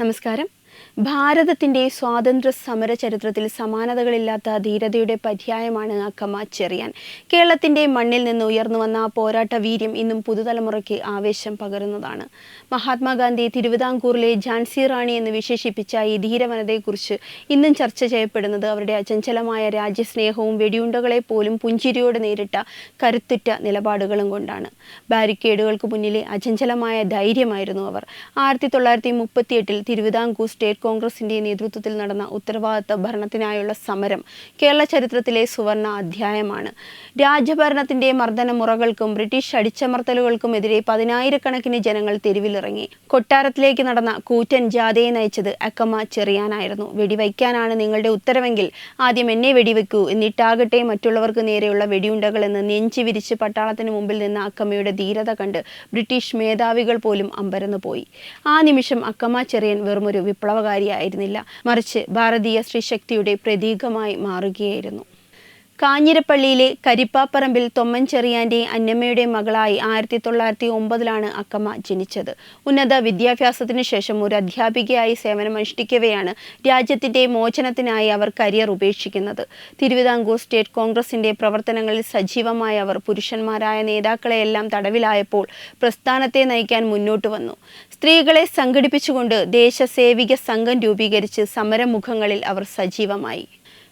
നമസ്കാരം. ഭാരതത്തിൻ്റെ സ്വാതന്ത്ര്യ സമര ചരിത്രത്തിൽ സമാനതകളില്ലാത്ത ധീരതയുടെ പര്യായമാണ് അക്കമ്മ ചെറിയാൻ. കേരളത്തിൻ്റെ മണ്ണിൽ നിന്ന് ഉയർന്നു വന്ന പോരാട്ട വീര്യം ഇന്നും പുതുതലമുറയ്ക്ക് ആവേശം പകരുന്നതാണ്. മഹാത്മാഗാന്ധി തിരുവിതാംകൂറിലെ ഝാൻസി റാണി എന്ന് വിശേഷിപ്പിച്ച ഈ ധീരവനിതയെക്കുറിച്ച് ഇന്നും ചർച്ച ചെയ്യപ്പെടുന്നത് അവരുടെ അചഞ്ചലമായ രാജ്യസ്നേഹവും വെടിയുണ്ടകളെ പോലും പുഞ്ചിരിയോടെ നേരിട്ട കരുത്തുറ്റ നിലപാടുകളും കൊണ്ടാണ്. ബാരിക്കേഡുകൾക്ക് മുന്നിലെ അചഞ്ചലമായ ധൈര്യമായിരുന്നു അവർ. 1938 തിരുവിതാംകൂർ സ്റ്റേറ്റ് കോൺഗ്രസിന്റെ നേതൃത്വത്തിൽ നടന്ന ഉത്തരവാദിത്ത ഭരണത്തിനായുള്ള സമരം കേരള ചരിത്രത്തിലെ സുവർണ അധ്യായമാണ്. രാജഭരണത്തിന്റെ മർദ്ദനമുറകൾക്കും ബ്രിട്ടീഷ് അടിച്ചമർത്തലുകൾക്കുമെതിരെ പതിനായിരക്കണക്കിന് ജനങ്ങൾ തെരുവിലിറങ്ങി. കൊട്ടാരത്തിലേക്ക് നടന്ന കൂറ്റൻ ജാഥയെ നയിച്ചത് അക്കമ്മ ചെറിയാനായിരുന്നു. വെടിവയ്ക്കാനാണ് നിങ്ങളുടെ ഉത്തരവെങ്കിൽ ആദ്യം എന്നെ വെടിവെക്കൂ, എന്നിട്ടാകട്ടെ മറ്റുള്ളവർക്ക് നേരെയുള്ള വെടിയുണ്ടകൾ എന്ന് നെഞ്ചു വിരിച്ച് പട്ടാളത്തിന് മുമ്പിൽ നിന്ന അക്കമ്മയുടെ ധീരത കണ്ട് ബ്രിട്ടീഷ് മേധാവികൾ പോലും അമ്പരന്നു പോയി. ആ നിമിഷം അക്കമ്മ ചെറിയാൻ വെറുമൊരു വിപ്ലവകാരിയായിരുന്നില്ല, മറിച്ച് ഭാരതീയ സ്ത്രീശക്തിയുടെ പ്രതീകമായി മാറുകയായിരുന്നു. കാഞ്ഞിരപ്പള്ളിയിലെ കരിപ്പാപ്പറമ്പിൽ തൊമ്മൻ ചെറിയാൻ്റെ അന്നമ്മയുടെ മകളായി 1909 അക്കമ്മ ജനിച്ചത്. ഉന്നത വിദ്യാഭ്യാസത്തിന് ശേഷം ഒരു അധ്യാപികയായി സേവനമനുഷ്ഠിക്കവെയാണ് രാജ്യത്തിൻ്റെ മോചനത്തിനായി അവർ കരിയർ ഉപേക്ഷിക്കുന്നത്. തിരുവിതാംകൂർ സ്റ്റേറ്റ് കോൺഗ്രസിൻ്റെ പ്രവർത്തനങ്ങളിൽ സജീവമായ അവർ പുരുഷന്മാരായ നേതാക്കളെയെല്ലാം തടവിലായപ്പോൾ പ്രസ്ഥാനത്തെ നയിക്കാൻ മുന്നോട്ട് വന്നു. സ്ത്രീകളെ സംഘടിപ്പിച്ചുകൊണ്ട് ദേശസേവിക സംഘം രൂപീകരിച്ച് സമരമുഖങ്ങളിൽ അവർ സജീവമായി.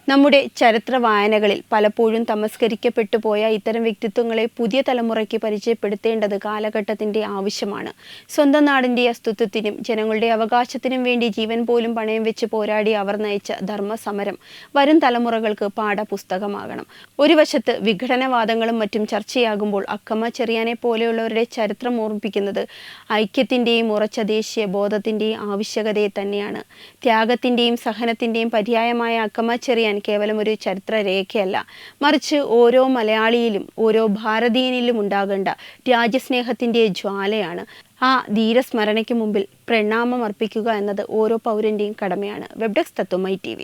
നമ്മുടെ ചരിത്ര വായനകളിൽ പലപ്പോഴും തമസ്കരിക്കപ്പെട്ടു പോയ ഇത്തരം വ്യക്തിത്വങ്ങളെ പുതിയ തലമുറയ്ക്ക് പരിചയപ്പെടുത്തേണ്ടത് കാലഘട്ടത്തിൻ്റെ ആവശ്യമാണ്. സ്വന്തം നാടിൻ്റെ അസ്തിത്വത്തിനും ജനങ്ങളുടെ അവകാശത്തിനും വേണ്ടി ജീവൻ പോലും പണയം വെച്ച് പോരാടി അവർ നയിച്ച ധർമ്മസമരം വരും തലമുറകൾക്ക് പാഠപുസ്തകമാകണം. ഒരു വശത്ത് വിഘടനവാദങ്ങളും മറ്റും ചർച്ചയാകുമ്പോൾ അക്കമ്മ ചെറിയാനെ പോലെയുള്ളവരുടെ ചരിത്രം ഓർമ്മിപ്പിക്കുന്നത് ഐക്യത്തിൻ്റെയും ഉറച്ച ദേശീയ ബോധത്തിൻ്റെയും ആവശ്യകതയെ തന്നെയാണ്. ത്യാഗത്തിൻ്റെയും സഹനത്തിൻ്റെയും പര്യായമായ അക്കമ്മ ചെറിയാൻ കേവലം ഒരു ചരിത്രരേഖയല്ല, മറിച്ച് ഓരോ മലയാളിയിലും ഓരോ ഭാരതീയനിലും ഉണ്ടാകേണ്ട രാജ്യസ്നേഹത്തിൻ്റെ ജ്വാലയാണ്. ആ ധീരസ്മരണയ്ക്ക് മുമ്പിൽ പ്രണാമം അർപ്പിക്കുക എന്നത് ഓരോ പൗരൻ്റെയും കടമയാണ്. വെബ് ഡെസ്ക് തത്വമൈ TV.